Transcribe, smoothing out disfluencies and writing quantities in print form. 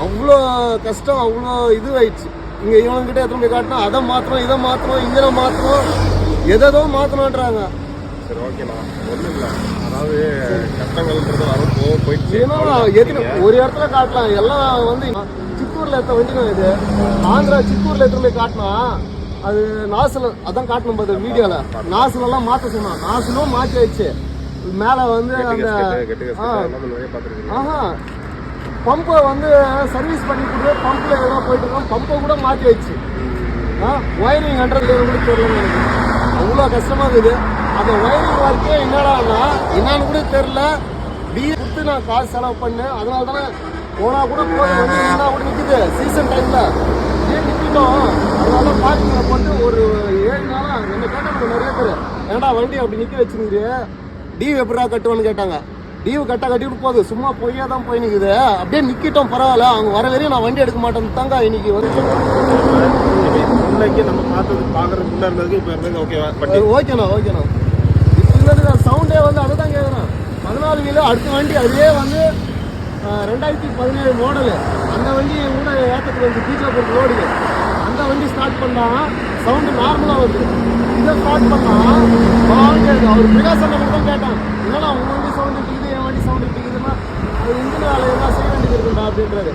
அவ்வளோ கஷ்டம், அவ்வளோ இதுவாயிடுச்சு. இங்கே இவனுங்கிட்ட எத்தனை போய் காட்டினா அதை மாற்றணும், இதை மாற்றணும், இங்கே மாற்றணும், எதோ மாற்றணுன்றாங்க. சரி, ஓகேண்ணா. ஒன்றும் இல்லை, அதாவது கஷ்டங்கள்ன்றது வரும் போயிடுச்சு. ஏன்னா ஒரு இடத்துல காட்டலாம், எல்லாம் வந்து சித்தூரில் எடுத்த வண்டினா இது ஆந்திரா சித்தூரில் எடுத்துகிட்டு போய் காட்டினா அது நாசில் அதான் காட்டணும் பார்த்து வீடியோவில். நாசிலெல்லாம் மாற்ற சொன்னான், நாசிலும் மாற்றி ஆயிடுச்சு. மேலே வந்து அந்த பம்பை வந்து சர்வீஸ் பண்ணி கொடுத்து பம்பில் எதனா போயிட்டு இருக்கோம், பம்பை கூட மாற்றி வச்சு ஒயரிங் ஹண்ட்ரட் கூட தெரியல எனக்கு. அவ்வளோ கஷ்டமாக இருக்குது. அந்த ஒயரிங் ஒர்க்கே என்னான்னு கூட தெரில. டிஏ கொடுத்து நான் காசு செலவு பண்ணேன். அதனால தானே போனால் கூட போதும், வண்டி என்ன கூட நிற்குது சீசன் டைமில் ஏன் நிற்கிட்டோம். அதனால பார்க்கிங்கில் போட்டு ஒரு 7 நாளாக என்ன கேட்டாங்க நிறைய பேர், ஏன்டா வண்டி அப்படி நிற்க வச்சுருக்குது, டியூ எப்படா கட்டுவான்னு கேட்டாங்க. டியூ கட்டிட்டு போகுது, சும்மா பொய்யா தான் போய் நிற்குது. அப்படியே நிற்கிட்டோம், பரவாயில்ல, அவங்க வர வரையும் நான் வண்டி எடுக்க மாட்டேன்னு தாங்க இன்னைக்கு வந்து நம்ம பார்க்கறதுக்கு முன்னாடி இருந்ததுக்கு இப்போ இருந்தது ஓகேண்ணா. ஓகேண்ணா, இப்போ இருந்தது சவுண்டே வந்து அதை தான் கேட்குறேன். 14 வீலு அடுத்த வண்டி அதுவே வந்து 2017 மாடலு. அந்த வண்டி கூட ஏற்றத்துக்கு வந்து பீச்சாப்பூர் லோடுங்க. அந்த வண்டி ஸ்டார்ட் பண்ணால் சவுண்டு நார்மலாக வருது. இதை ஸ்டார்ட் பண்ணால் கேட்குது. அவர் பிரகாசம் தான் கேட்டான், இல்லைனா உங்கள் வண்டி சவுண்டு இருக்குது, என் வண்டி சவுண்டு இருக்குதுன்னா அது இன்ஜின் வேலை எல்லாம் செய்ய வேண்டியது இருக்குண்டா அப்படின்றாரு.